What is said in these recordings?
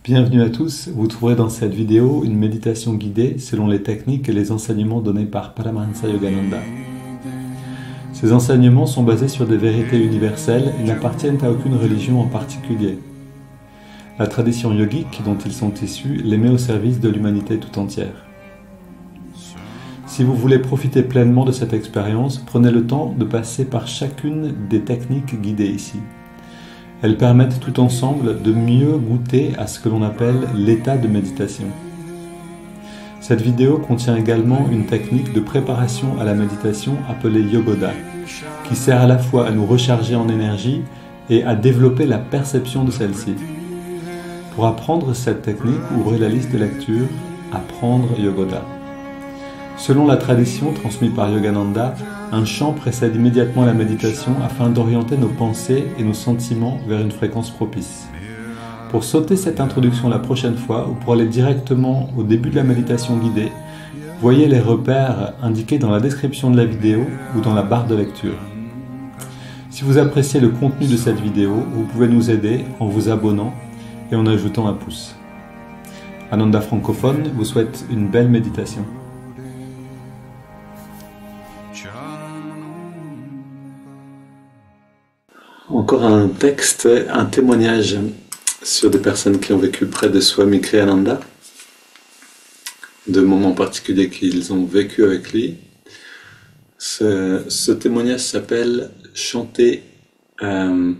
Bienvenue à tous, vous trouverez dans cette vidéo une méditation guidée selon les techniques et les enseignements donnés par Paramahansa Yogananda. Ces enseignements sont basés sur des vérités universelles et n'appartiennent à aucune religion en particulier. La tradition yogique dont ils sont issus les met au service de l'humanité tout entière. Si vous voulez profiter pleinement de cette expérience, prenez le temps de passer par chacune des techniques guidées ici. Elles permettent tout ensemble de mieux goûter à ce que l'on appelle l'état de méditation. Cette vidéo contient également une technique de préparation à la méditation appelée Yogoda, qui sert à la fois à nous recharger en énergie et à développer la perception de celle-ci. Pour apprendre cette technique, ouvrez la liste de lecture « Apprendre Yogoda ». Selon la tradition transmise par Yogananda, un chant précède immédiatement la méditation afin d'orienter nos pensées et nos sentiments vers une fréquence propice. Pour sauter cette introduction la prochaine fois ou pour aller directement au début de la méditation guidée, voyez les repères indiqués dans la description de la vidéo ou dans la barre de lecture. Si vous appréciez le contenu de cette vidéo, vous pouvez nous aider en vous abonnant et en ajoutant un pouce. Ananda francophone vous souhaite une belle méditation. Encore un texte, un témoignage sur des personnes qui ont vécu près de Swami Kriyananda, de moments particuliers qu'ils ont vécu avec lui. Ce témoignage s'appelle « Chanter out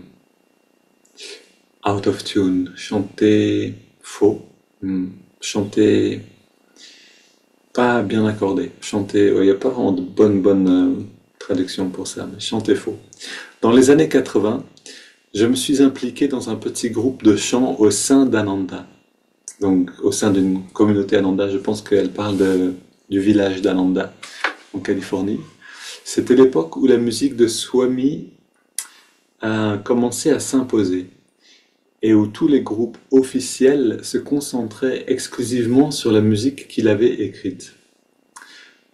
of tune », chanter faux, chanter pas bien accordé, chanter, il n'y a pas vraiment de bonne traduction pour ça, mais chanter faux. Dans les années 80, je me suis impliqué dans un petit groupe de chant au sein d'Ananda. Donc, au sein d'une communauté Ananda, je pense qu'elle parle du village d'Ananda, en Californie. C'était l'époque où la musique de Swami a commencé à s'imposer et où tous les groupes officiels se concentraient exclusivement sur la musique qu'il avait écrite.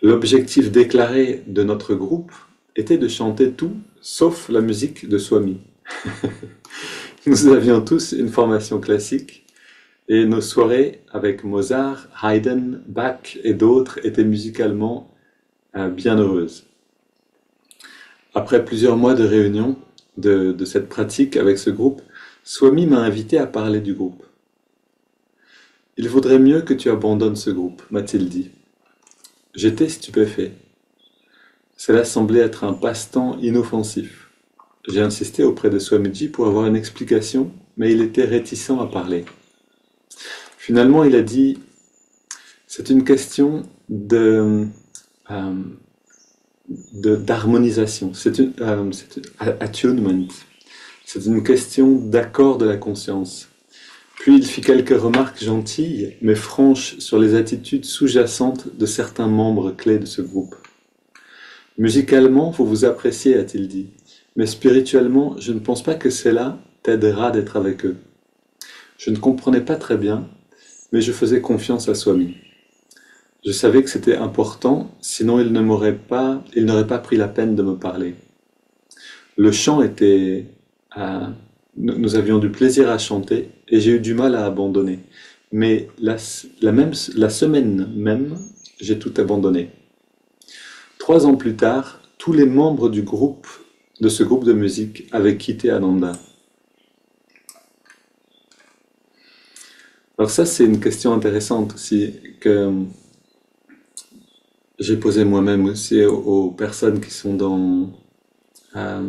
L'objectif déclaré de notre groupe était de chanter tout sauf la musique de Swami. Nous avions tous une formation classique et nos soirées avec Mozart, Haydn, Bach et d'autres étaient musicalement bien heureuses. Après plusieurs mois de réunion de cette pratique avec ce groupe, Swami m'a invité à parler du groupe. « Il vaudrait mieux que tu abandonnes ce groupe », m'a-t-il dit. J'étais stupéfait. Cela semblait être un passe-temps inoffensif. J'ai insisté auprès de Swamiji pour avoir une explication, mais il était réticent à parler. Finalement, il a dit « C'est une question d'harmonisation, c'est attunement, c'est une question d'accord de la conscience. » Puis il fit quelques remarques gentilles, mais franches sur les attitudes sous-jacentes de certains membres clés de ce groupe. Musicalement, vous vous appréciez, a-t-il dit, mais spirituellement, je ne pense pas que cela t'aidera d'être avec eux. Je ne comprenais pas très bien, mais je faisais confiance à Swami. Je savais que c'était important, sinon il n'aurait pas pris la peine de me parler. Le chant était... nous avions du plaisir à chanter et j'ai eu du mal à abandonner. Mais la semaine même, j'ai tout abandonné. 3 ans plus tard, tous les membres de ce groupe de musique avaient quitté Ananda. Alors ça, c'est une question intéressante aussi, que j'ai posée moi-même aussi aux personnes qui sont dans la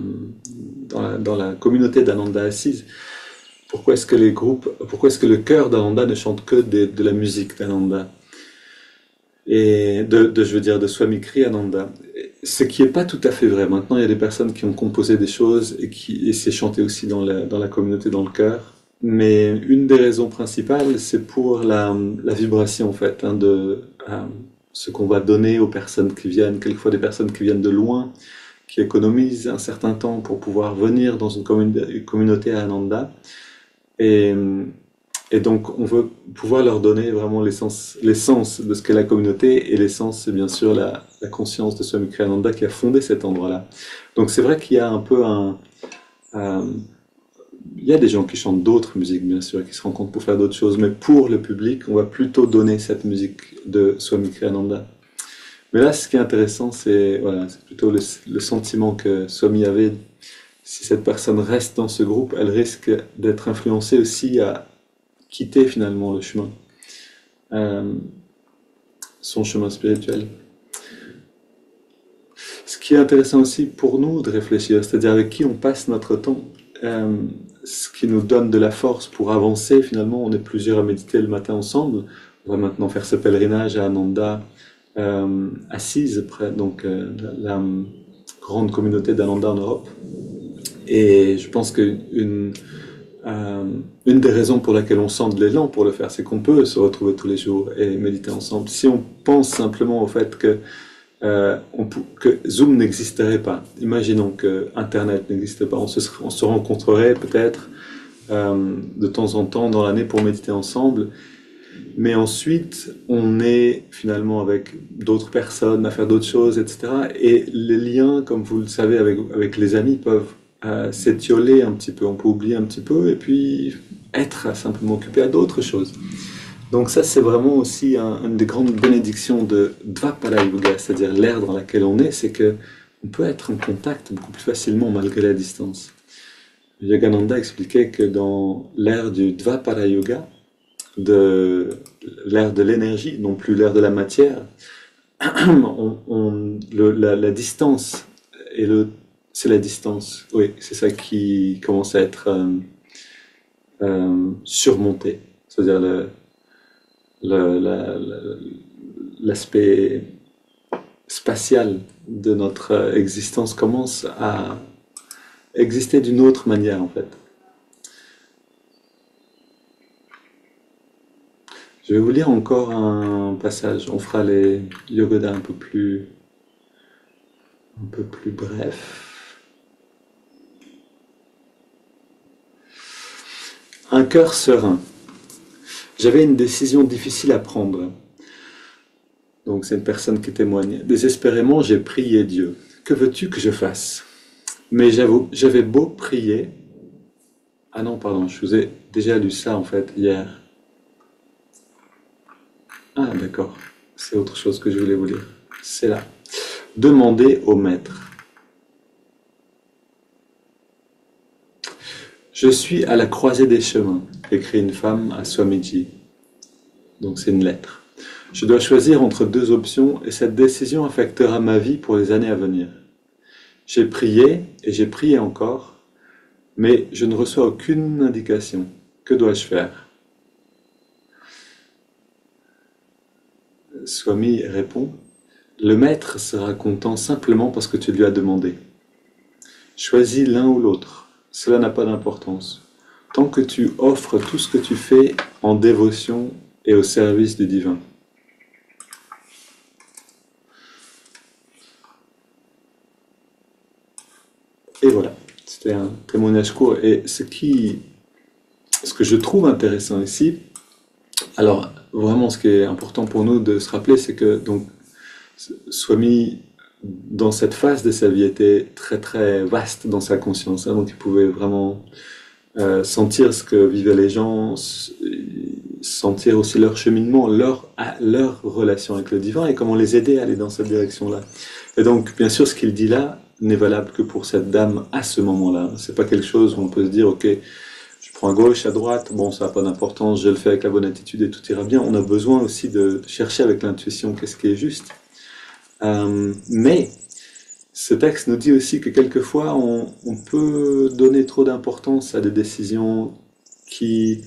communauté d'Ananda assise. Pourquoi est-ce que le chœur d'Ananda ne chante que de la musique d'Ananda? Et je veux dire de Swami Kriyananda, ce qui n'est pas tout à fait vrai. Maintenant, il y a des personnes qui ont composé des choses et c'est chanté aussi dans la communauté, dans le chœur. Mais une des raisons principales, c'est pour la vibration en fait, ce qu'on va donner aux personnes qui viennent, quelquefois des personnes qui viennent de loin, qui économisent un certain temps pour pouvoir venir dans une communauté à Ananda. Et donc, on veut pouvoir leur donner vraiment l'essence de ce qu'est la communauté, et l'essence, c'est bien sûr la conscience de Swami Kriyananda qui a fondé cet endroit-là. Donc, c'est vrai qu'il y a un peu il y a des gens qui chantent d'autres musiques, bien sûr, qui se rencontrent pour faire d'autres choses, mais pour le public, on va plutôt donner cette musique de Swami Kriyananda. Mais là, ce qui est intéressant, c'est voilà, c'est plutôt le sentiment que Swami avait. Si cette personne reste dans ce groupe, elle risque d'être influencée aussi à quitter finalement le chemin, euh, son chemin spirituel. Ce qui est intéressant aussi pour nous de réfléchir, c'est-à-dire avec qui on passe notre temps, euh, ce qui nous donne de la force pour avancer finalement. On est plusieurs à méditer le matin ensemble. On va maintenant faire ce pèlerinage à Ananda, assise, près, donc la grande communauté d'Ananda en Europe. Et je pense qu'une une des raisons pour laquelle on sent de l'élan pour le faire, c'est qu'on peut se retrouver tous les jours et méditer ensemble. Si on pense simplement au fait que Zoom n'existerait pas, imaginons que Internet n'existait pas, on se rencontrerait peut-être de temps en temps dans l'année pour méditer ensemble, mais ensuite on est finalement avec d'autres personnes à faire d'autres choses, etc. Et les liens, comme vous le savez, avec les amis peuvent s'étioler un petit peu, on peut oublier un petit peu et puis être simplement occupé à d'autres choses. Donc ça, c'est vraiment aussi une des grandes bénédictions de Dvapara Yuga, c'est-à-dire l'ère dans laquelle on est, c'est que on peut être en contact beaucoup plus facilement malgré la distance. Yogananda expliquait que dans l'ère du Dvapara Yuga, de l'ère de l'énergie, non plus l'ère de la matière, la distance et c'est la distance, oui, c'est ça qui commence à être surmonté, c'est-à-dire l'aspect spatial de notre existence commence à exister d'une autre manière en fait. Je vais vous lire encore un passage, on fera les yogodas un peu plus brefs. Un cœur serein. J'avais une décision difficile à prendre. Donc c'est une personne qui témoigne. Désespérément, j'ai prié Dieu. Que veux-tu que je fasse? Mais j'avais beau prier. Ah non, pardon, je vous ai déjà lu ça en fait hier. Ah d'accord, c'est autre chose que je voulais vous lire. C'est là. Demandez au maître. Je suis à la croisée des chemins, écrit une femme à Swamiji. Donc c'est une lettre. Je dois choisir entre deux options et cette décision affectera ma vie pour les années à venir. J'ai prié et j'ai prié encore, mais je ne reçois aucune indication. Que dois-je faire? Swami répond, le maître sera content simplement parce que tu lui as demandé. Choisis l'un ou l'autre, cela n'a pas d'importance. Tant que tu offres tout ce que tu fais en dévotion et au service du divin. Et voilà, c'était un témoignage court. Et ce que je trouve intéressant ici, alors vraiment ce qui est important pour nous de se rappeler, c'est que donc Swami, dans cette phase de sa vie, était très très vaste dans sa conscience, hein, donc il pouvait vraiment sentir ce que vivaient les gens, sentir aussi leur cheminement, leur relation avec le divin et comment les aider à aller dans cette direction-là. Et donc, bien sûr, ce qu'il dit là n'est valable que pour cette dame à ce moment-là. C'est pas quelque chose où on peut se dire, ok, je prends à gauche, à droite, bon, ça n'a pas d'importance, je le fais avec la bonne attitude et tout ira bien. On a besoin aussi de chercher avec l'intuition qu'est-ce qui est juste. Mais ce texte nous dit aussi que quelquefois on peut donner trop d'importance à des décisions qui,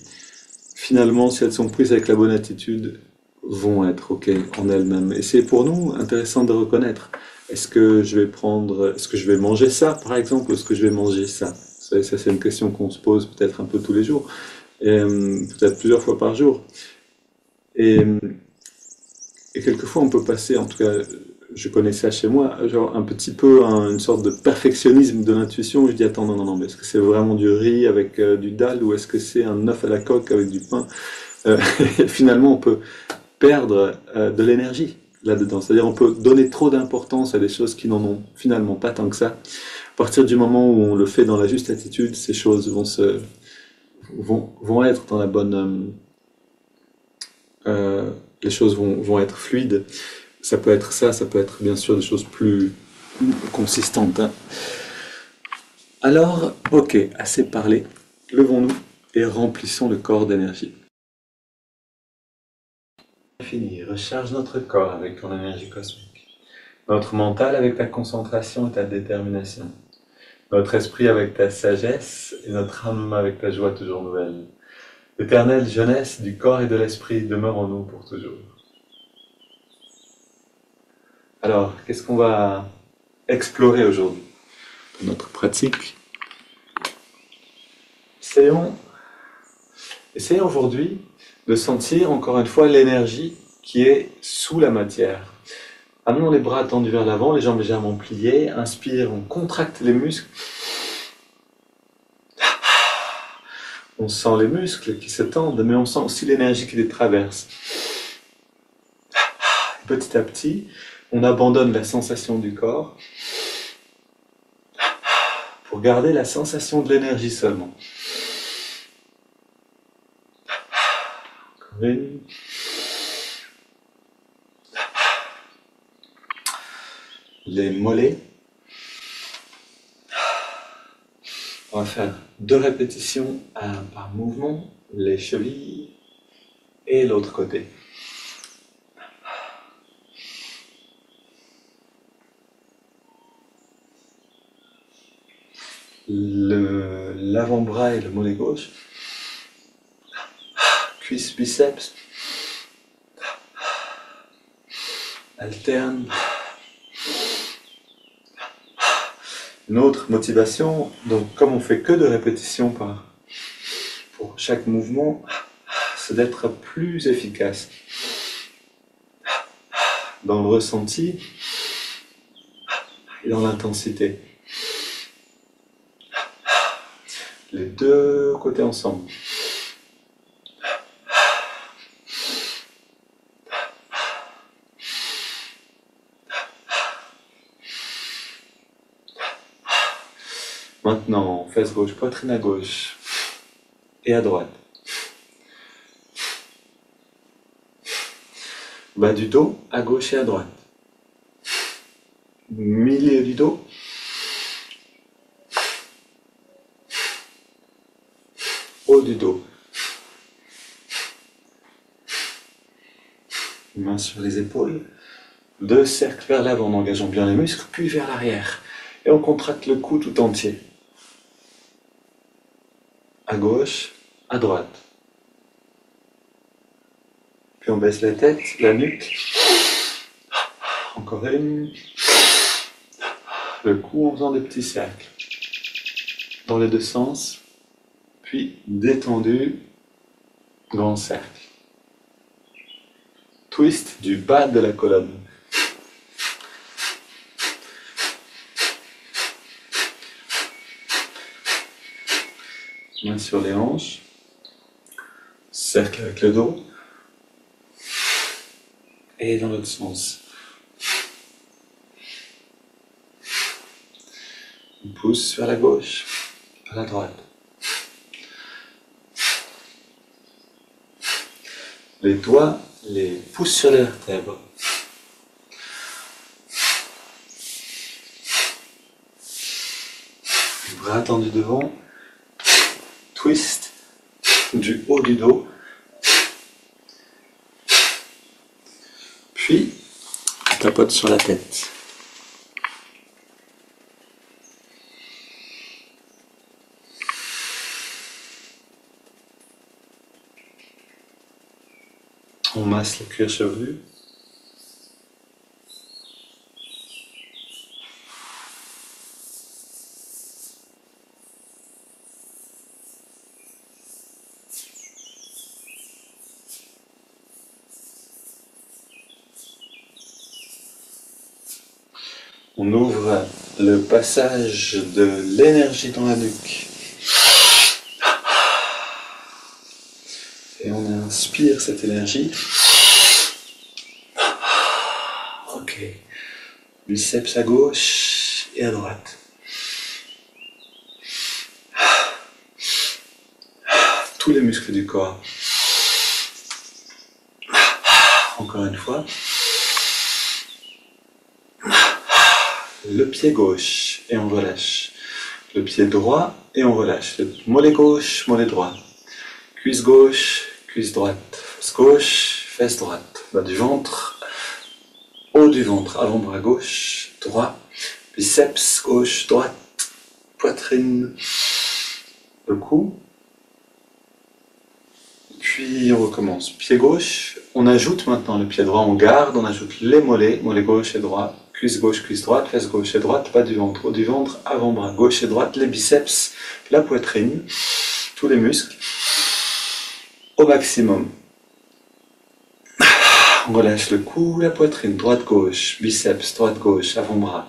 finalement, si elles sont prises avec la bonne attitude, vont être OK en elles-mêmes. Et c'est pour nous intéressant de reconnaître. Est-ce que je vais manger ça, par exemple, ou est-ce que je vais manger ça? Vous savez, ça c'est une question qu'on se pose peut-être un peu tous les jours, et peut-être plusieurs fois par jour. Et, et quelquefois on peut passer, en tout cas, je connais ça chez moi, genre un petit peu une sorte de perfectionnisme de l'intuition où je dis attends, non, non, non, mais est-ce que c'est vraiment du riz avec du dal ou est-ce que c'est un œuf à la coque avec du pain? Et finalement, on peut perdre de l'énergie là-dedans. C'est-à-dire on peut donner trop d'importance à des choses qui n'en ont finalement pas tant que ça. À partir du moment où on le fait dans la juste attitude, ces choses vont être dans la bonne, les choses vont être fluides. Ça peut être ça, ça peut être bien sûr des choses plus consistantes, hein. Alors, ok, assez parlé. Levons-nous et remplissons le corps d'énergie. Fini, recharge notre corps avec ton énergie cosmique. Notre mental avec ta concentration et ta détermination. Notre esprit avec ta sagesse et notre âme avec ta joie toujours nouvelle. L'éternelle jeunesse du corps et de l'esprit demeure en nous pour toujours. Alors, qu'est-ce qu'on va explorer aujourd'hui dans notre pratique? Essayons aujourd'hui de sentir encore une fois l'énergie qui est sous la matière. Amenons les bras tendus vers l'avant, les jambes légèrement pliées. Inspire, on contracte les muscles. On sent les muscles qui se tendent, mais on sent aussi l'énergie qui les traverse. Petit à petit, on abandonne la sensation du corps pour garder la sensation de l'énergie seulement. Encore une. Les mollets. On va faire 2 répétitions par mouvement, les chevilles et l'autre côté. L'avant-bras et le mollet gauche. Cuisse, biceps. Alterne. Une autre motivation, donc comme on fait que 2 répétitions pour chaque mouvement, c'est d'être plus efficace dans le ressenti et dans l'intensité. Les 2 côtés ensemble. Maintenant, fesse gauche, poitrine à gauche et à droite. Bas du dos, à gauche et à droite. Milieu du dos. Haut du dos. Mains sur les épaules. 2 cercles vers l'avant en engageant bien les muscles, puis vers l'arrière. Et on contracte le cou tout entier. À gauche, à droite. Puis on baisse la tête, la nuque. Encore une. Le cou en faisant des petits cercles. Dans les 2 sens. Puis détendu, grand cercle. Twist du bas de la colonne. Main sur les hanches. Cercle avec le dos. Et dans l'autre sens. On pousse vers la gauche, vers la droite. Les doigts, les pouces sur les vertèbres. Les bras tendus devant. Twist du haut du dos. Puis, on tapote sur la tête. On masse le cuir chevelu. On ouvre le passage de l'énergie dans la nuque. Et on inspire cette énergie. Ok. Biceps à gauche et à droite. tous les muscles du corps. Encore une fois. Le pied gauche et on relâche. Le pied droit et on relâche. Le mollet gauche, mollet droit. Cuisse gauche, cuisse droite. Fesse gauche, fesse droite. Bas du ventre, haut du ventre. Avant-bras gauche, droit. Biceps gauche, droite. Poitrine, le cou. Puis on recommence. Pied gauche, on ajoute maintenant le pied droit, on garde, on ajoute les mollets, mollet gauche et droit. Cuisse gauche, cuisse droite, fesse gauche et droite, bas du ventre, haut du ventre, avant-bras gauche et droite, les biceps, la poitrine, tous les muscles, au maximum. On relâche le cou, la poitrine, droite-gauche, biceps, droite-gauche, avant-bras.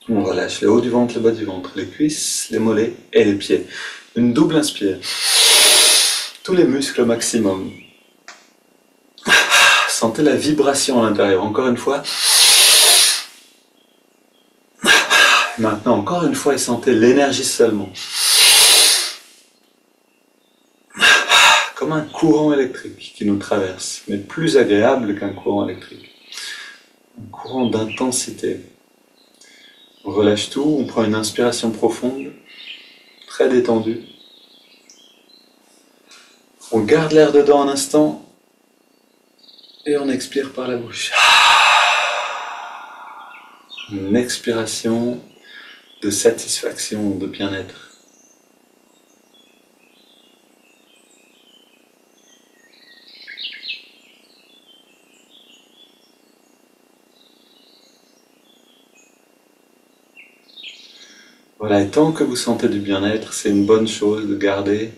On relâche le haut du ventre, le bas du ventre, les cuisses, les mollets et les pieds. Une double inspire. Tous les muscles au maximum. Sentez la vibration à l'intérieur. Encore une fois. Maintenant, encore une fois, et sentez l'énergie seulement. Comme un courant électrique qui nous traverse, mais plus agréable qu'un courant électrique. Un courant d'intensité. On relâche tout, on prend une inspiration profonde, très détendue. On garde l'air dedans un instant et on expire par la bouche. Une expiration de satisfaction, de bien-être. Voilà, et tant que vous sentez du bien-être, c'est une bonne chose de garder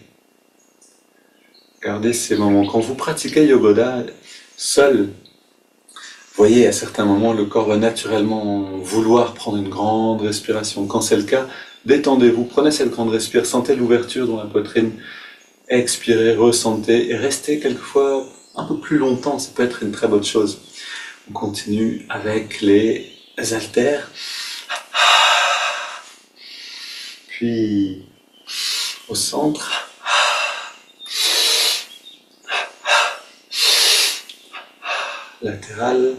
ces moments. Quand vous pratiquez Yogoda seul, vous voyez, à certains moments, le corps va naturellement vouloir prendre une grande respiration. Quand c'est le cas, détendez-vous, prenez cette grande respiration, sentez l'ouverture dans la poitrine, expirez, ressentez, et restez quelquefois un peu plus longtemps, ça peut être une très bonne chose. On continue avec les haltères, puis au centre, latéral,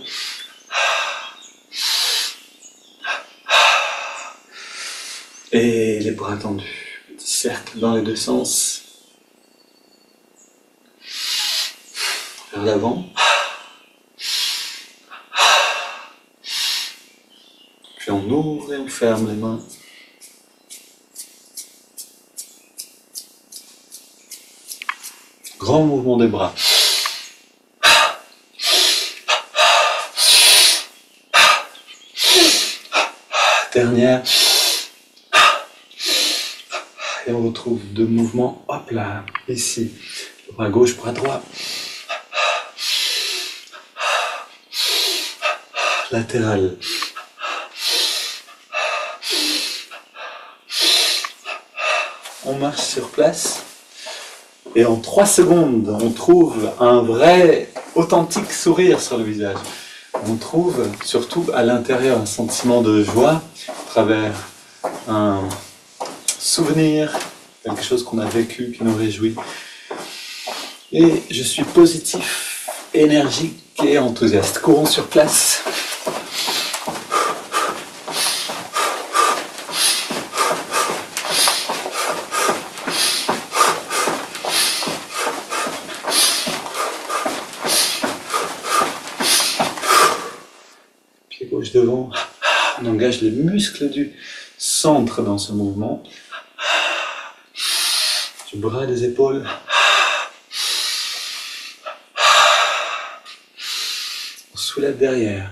et les bras tendus, petit cercle dans les deux sens, vers l'avant, puis on ouvre et on ferme les mains. Grand mouvement des bras. Dernière. Et on retrouve deux mouvements. Hop là, ici. Bras gauche, bras droit. Latéral. On marche sur place. Et en 3 secondes, on trouve un vrai, authentique sourire sur le visage. On trouve surtout à l'intérieur un sentiment de joie à travers un souvenir, quelque chose qu'on a vécu, qui nous réjouit. Et je suis positif, énergique et enthousiaste. Courons sur place. Devant, on engage les muscles du centre dans ce mouvement, du bras et des épaules. On soulève derrière,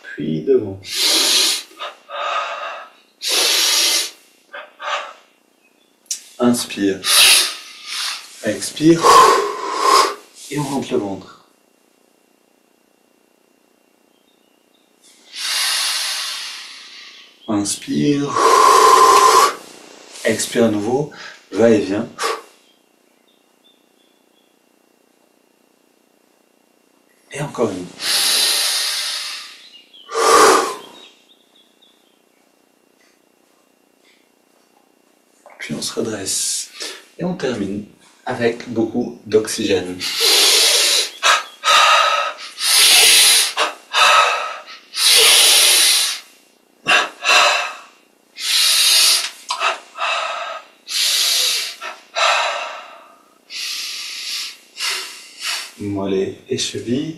puis devant. Inspire, expire, et on monte le ventre. Inspire, expire à nouveau, va et vient. Et encore une. puis on se redresse. Et on termine avec beaucoup d'oxygène. Mollets et chevilles.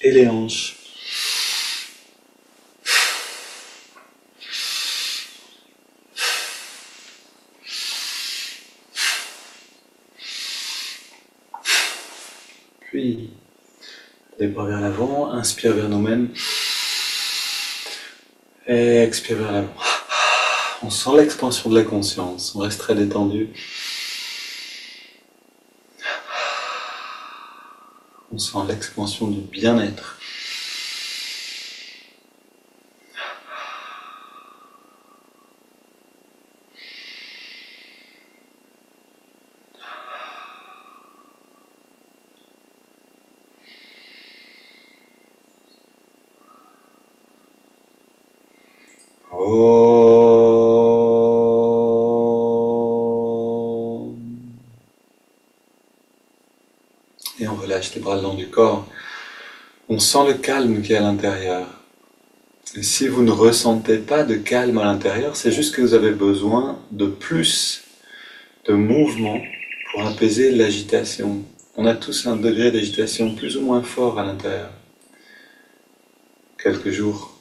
Et les hanches. Puis, les bras vers l'avant, inspire vers nous-mêmes. Et expire vers l'avant. On sent l'expansion de la conscience, on reste très détendu. On sent l'expansion du bien-être. Et on relâche les bras le long du corps. On sent le calme qui est à l'intérieur. Et si vous ne ressentez pas de calme à l'intérieur, c'est juste que vous avez besoin de plus de mouvement pour apaiser l'agitation. On a tous un degré d'agitation plus ou moins fort à l'intérieur. Quelques jours,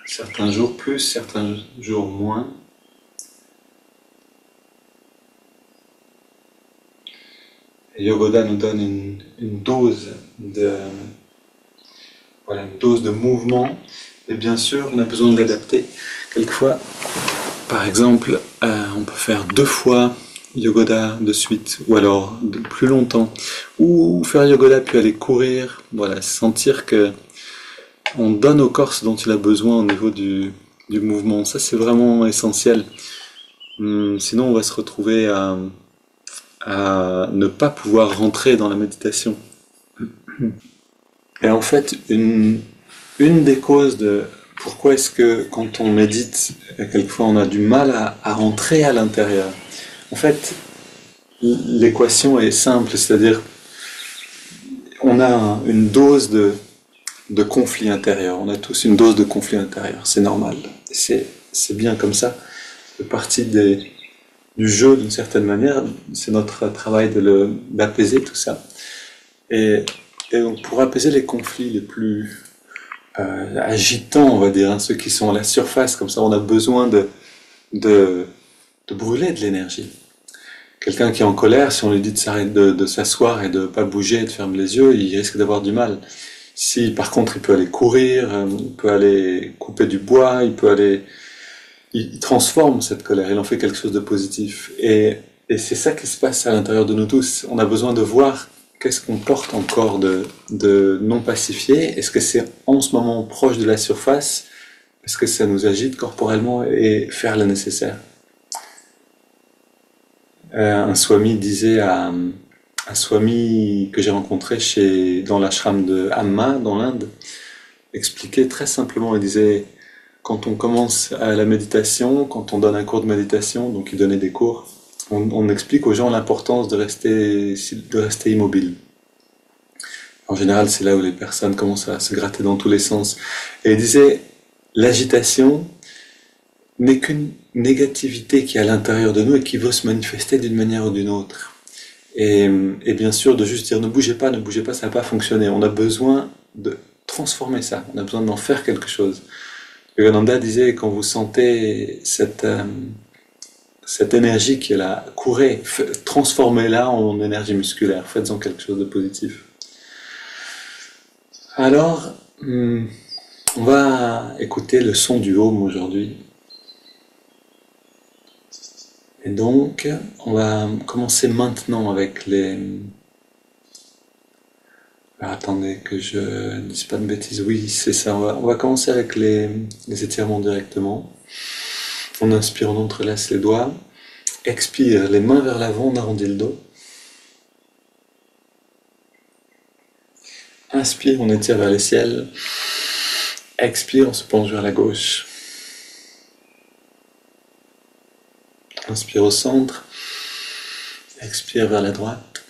certains jours plus, certains jours moins. Et Yogoda nous donne une dose de mouvement. Et bien sûr, on a besoin de l'adapter. Quelquefois, par exemple, on peut faire 2 fois Yogoda de suite, ou alors plus longtemps. Ou faire Yogoda puis aller courir. Voilà, sentir que on donne au corps ce dont il a besoin au niveau du mouvement. Ça, c'est vraiment essentiel. Sinon, on va se retrouver à ne pas pouvoir rentrer dans la méditation. Et en fait, une des causes de pourquoi est-ce que quand on médite, quelquefois on a du mal à rentrer à l'intérieur. En fait, l'équation est simple, c'est-à-dire on a une dose de conflit intérieur. On a tous une dose de conflit intérieur, c'est normal. C'est bien comme ça. C'est partie du jeu d'une certaine manière. C'est notre travail d'apaiser tout ça. Et donc pour apaiser les conflits les plus agitants, on va dire, ceux qui sont à la surface, comme ça on a besoin de brûler de l'énergie. Quelqu'un qui est en colère, si on lui dit de s'asseoir et de ne pas bouger, de fermer les yeux, il risque d'avoir du mal. Si par contre il peut aller courir, il peut aller couper du bois, il transforme cette colère, il en fait quelque chose de positif. Et c'est ça qui se passe à l'intérieur de nous tous. On a besoin de voir qu'est-ce qu'on porte encore de non pacifié. Est-ce que c'est en ce moment proche de la surface? Est-ce que ça nous agite corporellement? Et faire le nécessaire. Un swami disait un swami que j'ai rencontré dans l'ashram de Amma, dans l'Inde, expliquait très simplement, il disait, quand on commence à la méditation, quand on donne un cours de méditation, donc il donnait des cours, on explique aux gens l'importance de rester immobile. En général, c'est là où les personnes commencent à se gratter dans tous les sens. Et il disait, l'agitation n'est qu'une négativité qui est à l'intérieur de nous et qui veut se manifester d'une manière ou d'une autre. Et bien sûr, de juste dire ne bougez pas, ça n'a pas fonctionné. On a besoin de transformer ça, on a besoin d'en faire quelque chose. Yogananda disait, quand vous sentez cette énergie qui est là, courez, transformez-la en énergie musculaire, faites-en quelque chose de positif. Alors, on va écouter le son du Om aujourd'hui. Et donc, on va commencer maintenant avec les... Alors, attendez que je ne dise pas de bêtises. Oui, c'est ça. On va commencer avec les étirements directement. On inspire, on entrelace les doigts. Expire, les mains vers l'avant, on arrondit le dos. Inspire, on étire vers le ciel. Expire, on se penche vers la gauche. Inspire au centre. Expire vers la droite.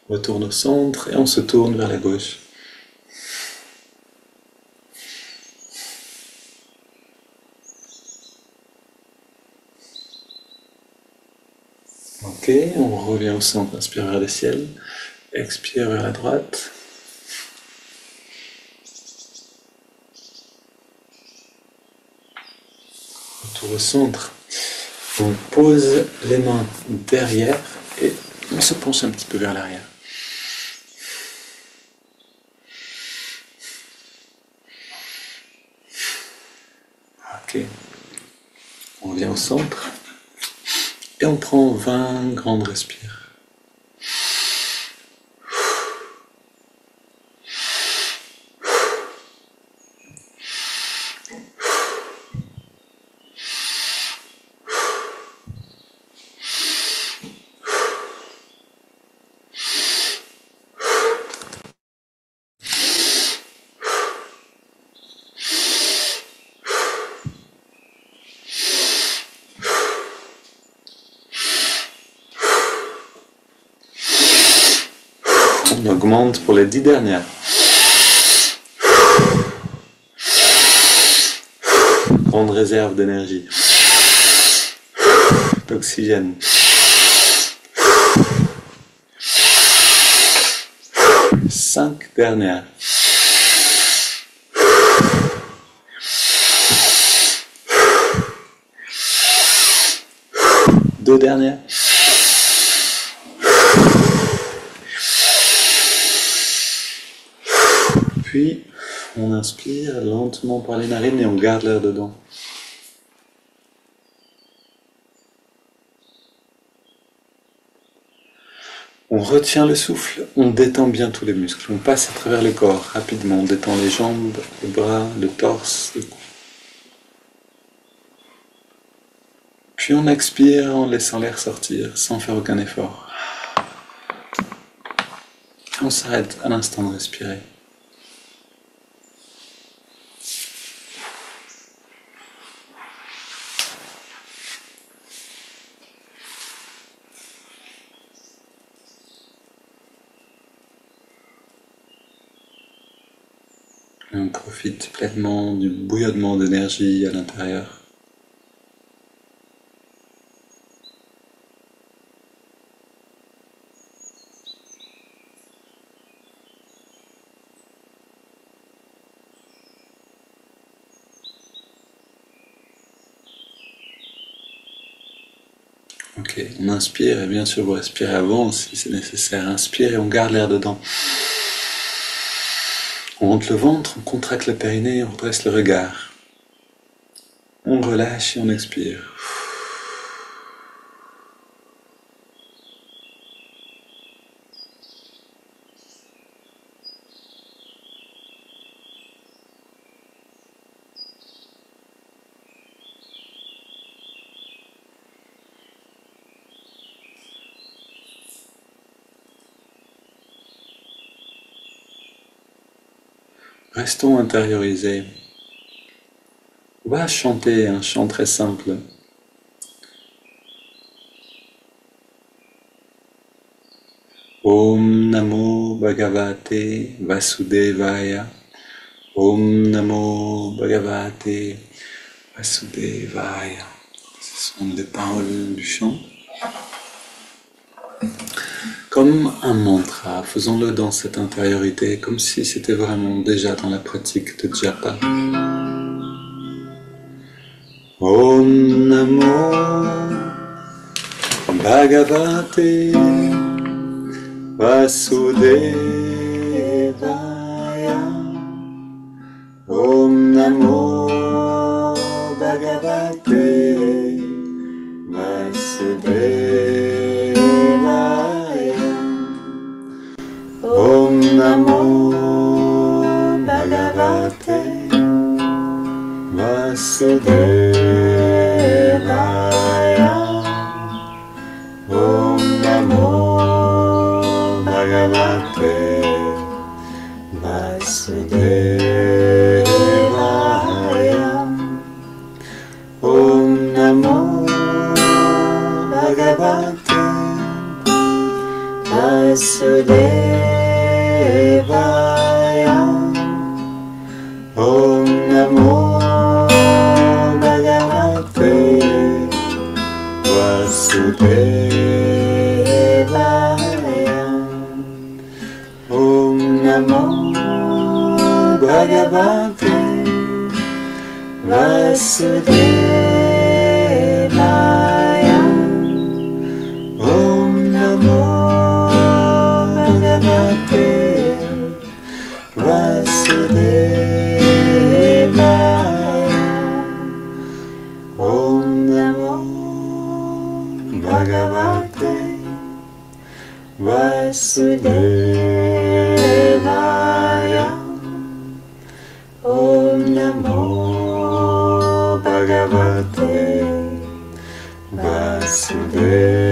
Retourne au centre et on se tourne vers la gauche. Ok, on revient au centre, inspire vers le ciel. Expire vers la droite. Retour au centre. On pose les mains derrière et on se penche un petit peu vers l'arrière. Ok. On revient au centre et on prend 20 grandes respires. On augmente pour les 10 dernières. Grande réserve d'énergie, d'oxygène. 5 dernières. Deux dernières. Puis, on inspire lentement par les narines et on garde l'air dedans. On retient le souffle, on détend bien tous les muscles. On passe à travers le corps rapidement. On détend les jambes, les bras, le torse, le cou. Puis on expire en laissant l'air sortir, sans faire aucun effort. On s'arrête à l'instant de respirer. On profite pleinement du bouillonnement d'énergie à l'intérieur. Ok, on inspire et bien sûr vous respirez avant si c'est nécessaire. Inspire et on garde l'air dedans. On monte le ventre, on contracte le périnée, on redresse le regard. On relâche et on expire. Restons intériorisés. On va chanter un chant très simple. Om Namo Bhagavate Vasudevaya. Om Namo Bhagavate Vasudevaya. Ce sont les paroles du chant. Comme un mantra, faisons-le dans cette intériorité, comme si c'était vraiment déjà dans la pratique de japa. Om Namo Bhagavate Vasudevaya. Om Namo Bhagavate Vasudevaya. Om Namo Bhagavate Vasudevaya. Om Namo Bhagavate Namo Bhagavate Vasudevaya. Om Namo Bhagavate Vasudevaya. Om Namo Bhagavate Vasudevaya. Om Namo Bhagavate Vasudevaya. Om Namo Bhagavate Vasudevaya.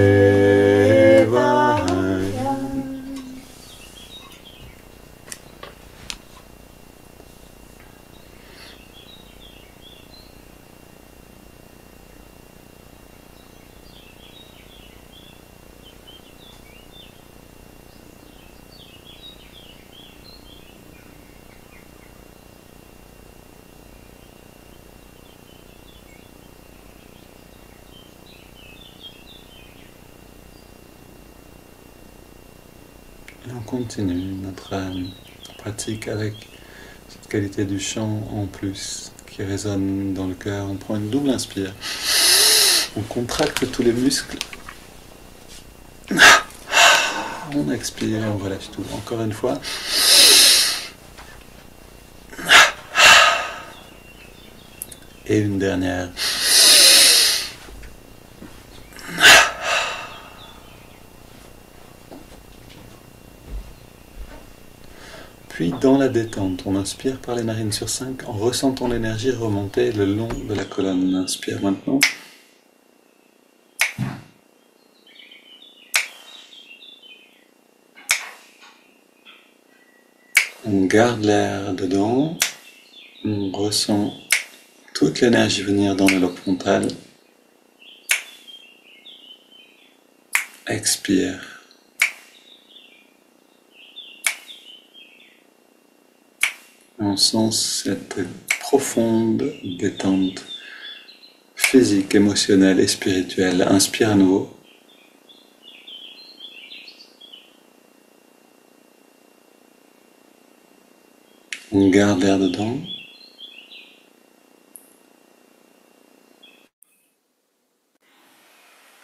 Et on continue notre pratique avec cette qualité du chant en plus qui résonne dans le cœur. On prend une double inspire. On contracte tous les muscles. On expire et on relâche tout. Encore une fois. Et une dernière. Puis dans la détente, on inspire par les narines sur 5 en ressentant l'énergie remonter le long de la colonne. On inspire maintenant. On garde l'air dedans. On ressent toute l'énergie venir dans le lobe frontal. Expire. On sent cette profonde détente physique, émotionnelle et spirituelle. Inspire à nouveau. On garde l'air dedans.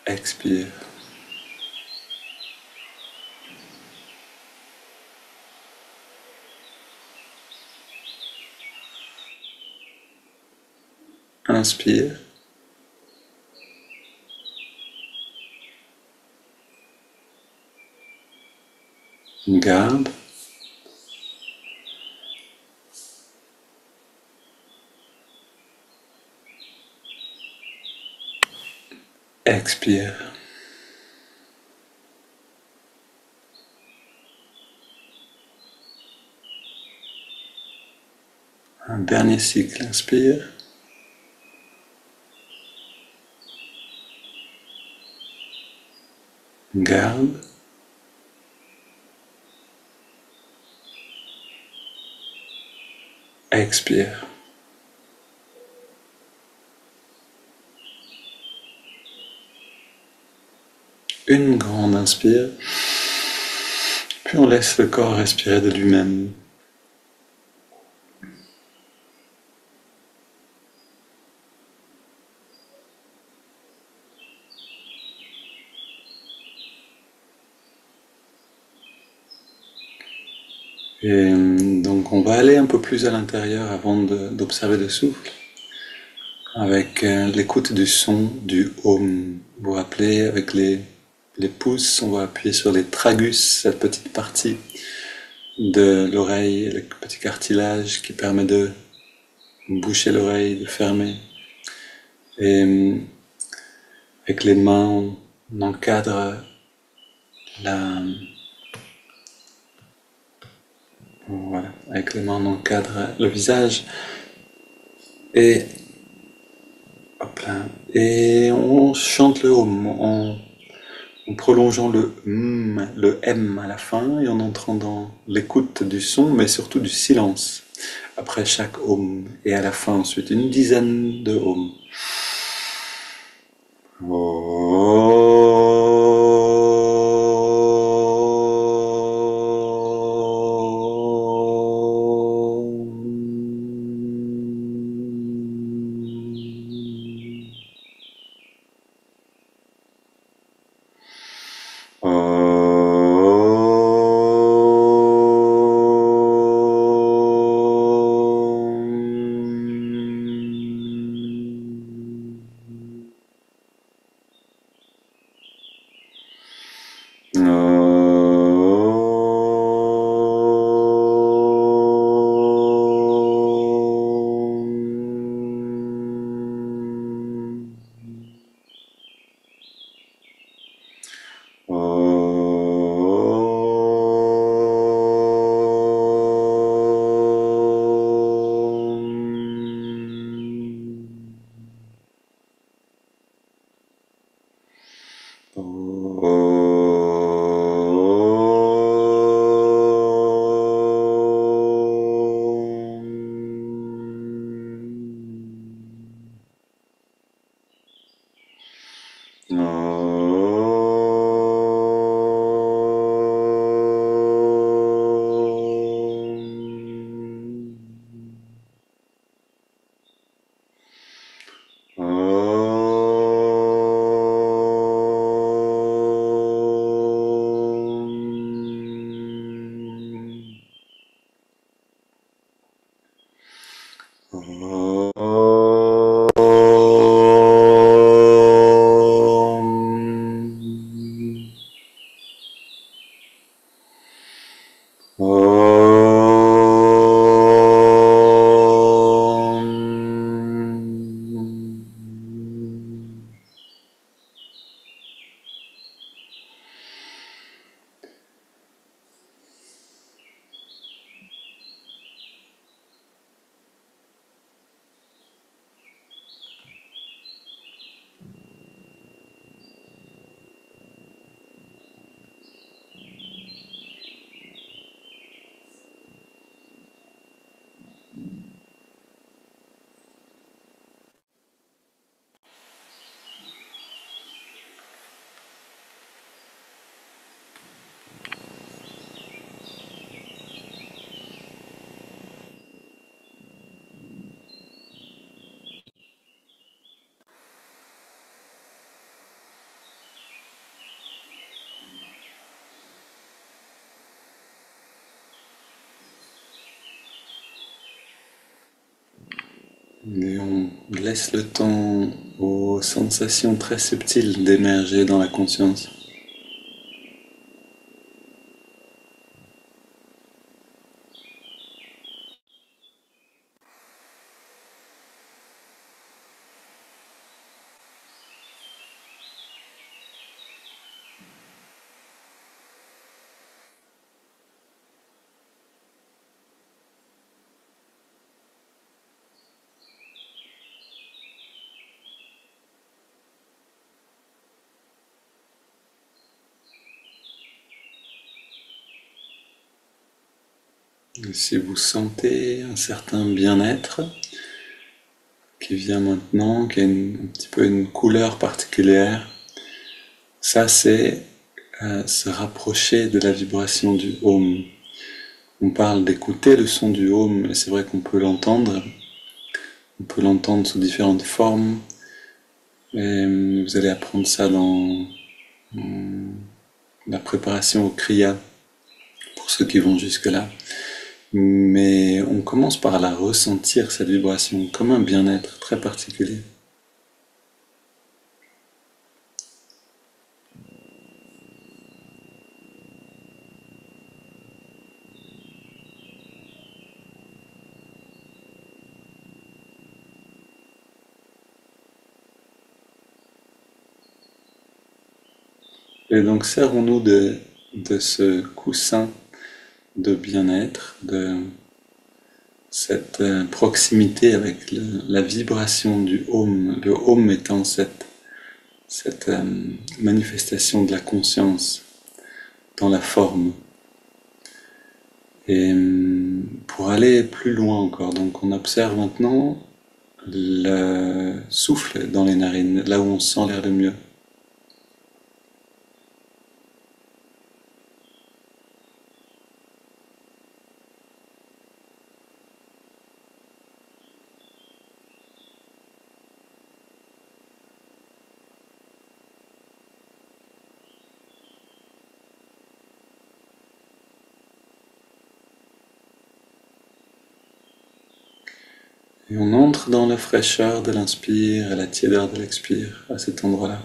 Expire. Inspire. Garde. Expire. Un dernier cycle, inspire. Garde. Expire. Une grande inspire, puis on laisse le corps respirer de lui-même. Et donc on va aller un peu plus à l'intérieur avant d'observer le souffle, avec l'écoute du son du Om. Vous vous rappelez, avec les pouces, on va appuyer sur les tragus, cette petite partie de l'oreille, le petit cartilage qui permet de boucher l'oreille, de fermer. Et avec les mains, on encadre voilà, avec les mains on encadre le visage et hop là, et on chante le Om. On en prolongeant le M à la fin et en entrant dans l'écoute du son, mais surtout du silence. Après chaque Om et à la fin ensuite une dizaine de Om. Et on laisse le temps aux sensations très subtiles d'émerger dans la conscience. Et si vous sentez un certain bien-être qui vient maintenant, qui a un petit peu une couleur particulière, ça c'est se rapprocher de la vibration du Om. On parle d'écouter le son du Om, et c'est vrai qu'on peut l'entendre. On peut l'entendre sous différentes formes. Et vous allez apprendre ça dans la préparation au Kriya, pour ceux qui vont jusque-là. Mais on commence par la ressentir, cette vibration, comme un bien-être très particulier. Et donc servons-nous de ce coussin de bien-être, de cette proximité avec la vibration du Om, le Om étant cette manifestation de la conscience dans la forme. Et pour aller plus loin encore, donc on observe maintenant le souffle dans les narines, là où on sent l'air le mieux. Et on entre dans la fraîcheur de l'inspire et la tiédeur de l'expire à cet endroit-là.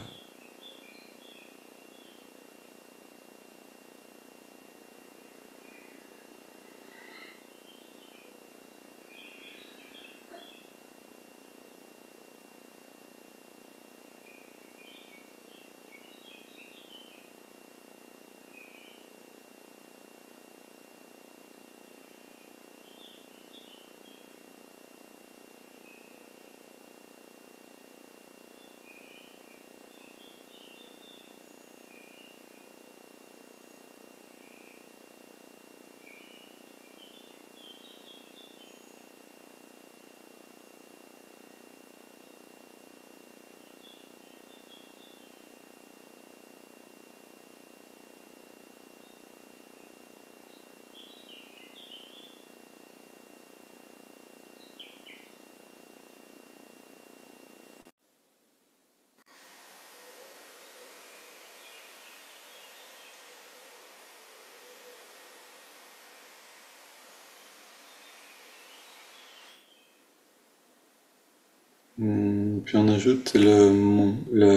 Puis on ajoute le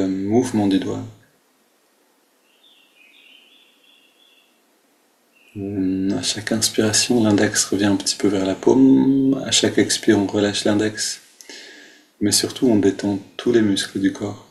mouvement du doigt. À chaque inspiration, l'index revient un petit peu vers la paume. À chaque expire, on relâche l'index. Mais surtout, on détend tous les muscles du corps.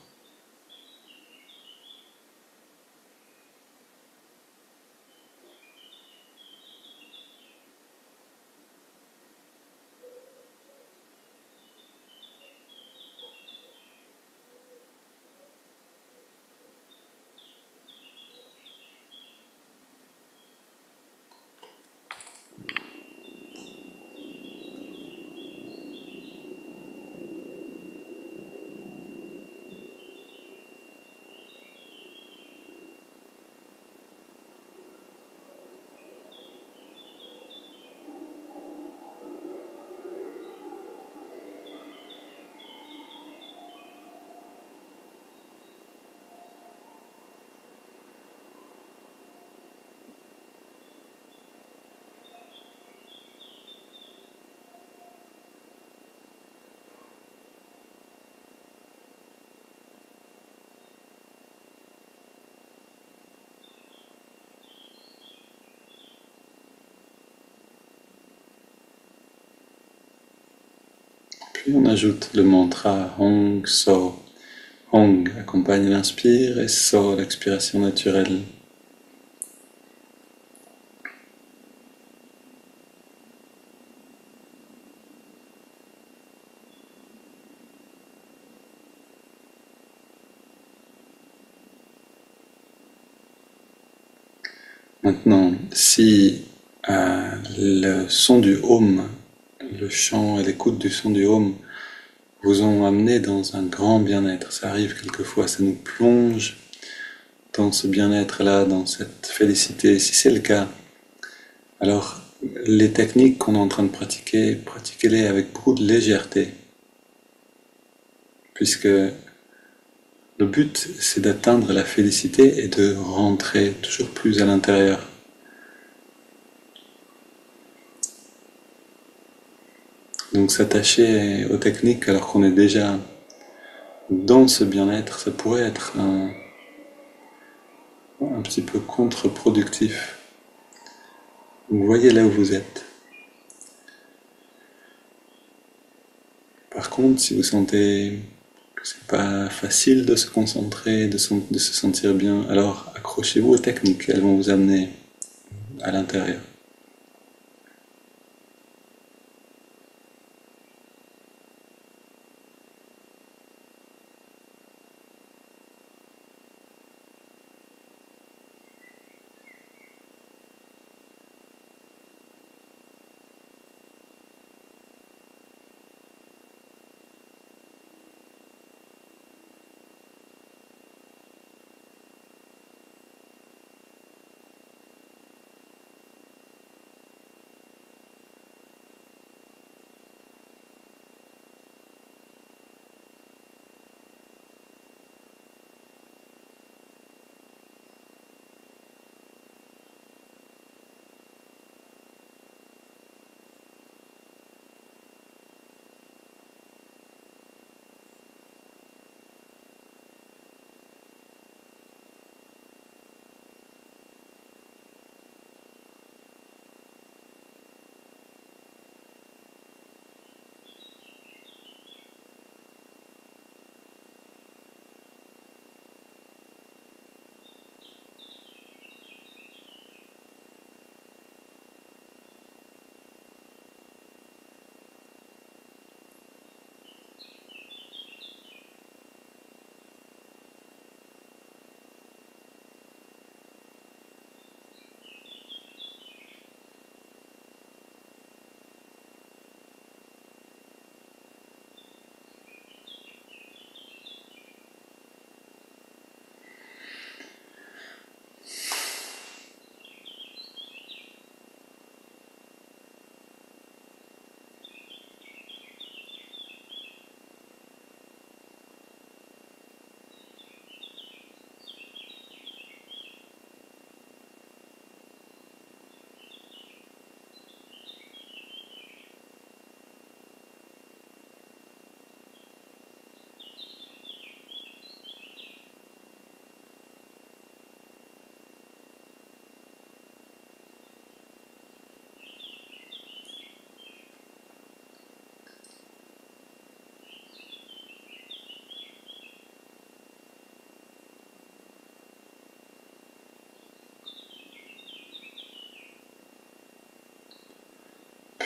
Puis on ajoute le mantra Hong So. Hong accompagne l'inspire et So l'expiration naturelle. Maintenant, si le son du Om, le chant et l'écoute du son du Om vous ont amené dans un grand bien-être, ça arrive quelquefois, ça nous plonge dans ce bien-être-là, dans cette félicité. Si c'est le cas, alors les techniques qu'on est en train de pratiquer, pratiquez-les avec beaucoup de légèreté, puisque le but c'est d'atteindre la félicité et de rentrer toujours plus à l'intérieur. Donc s'attacher aux techniques alors qu'on est déjà dans ce bien-être, ça pourrait être un petit peu contre-productif. Vous voyez là où vous êtes. Par contre, si vous sentez que c'est pas facile de se concentrer, de se sentir bien, alors accrochez-vous aux techniques, elles vont vous amener à l'intérieur.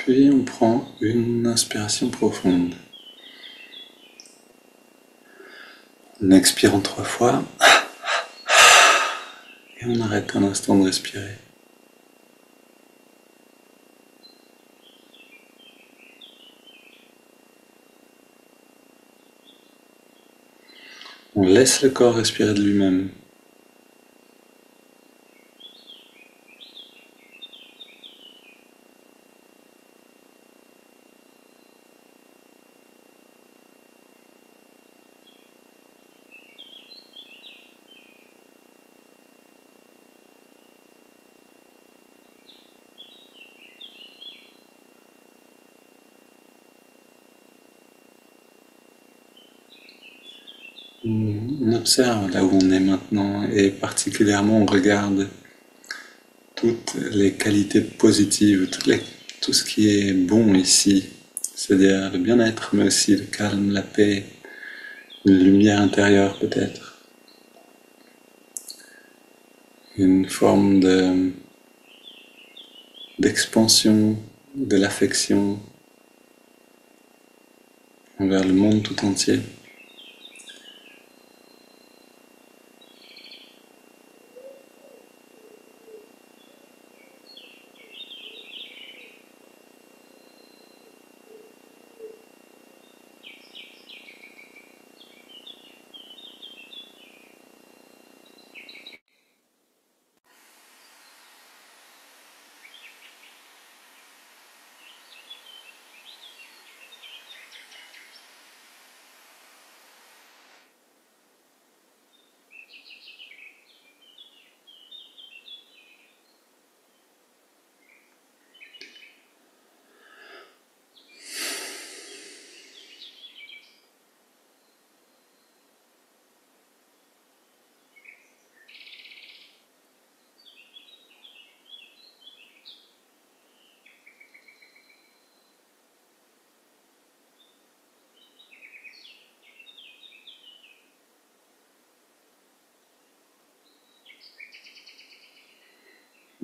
Puis on prend une inspiration profonde. On expire en 3 fois. Et on arrête un instant de respirer. On laisse le corps respirer de lui-même. On observe là où on est maintenant et particulièrement on regarde toutes les qualités positives, tout ce qui est bon ici, c'est-à-dire le bien-être, mais aussi le calme, la paix, une lumière intérieure peut-être, une forme d'expansion de l'affection envers le monde tout entier.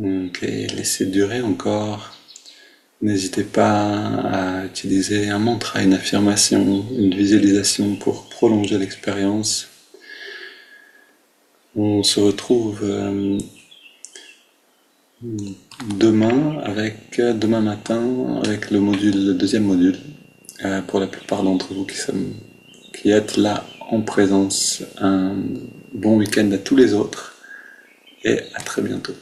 Ok, laissez durer encore. N'hésitez pas à utiliser un mantra, une affirmation, une visualisation pour prolonger l'expérience. On se retrouve demain matin avec le deuxième module. Pour la plupart d'entre vous qui êtes là en présence, un bon week-end à tous les autres et à très bientôt.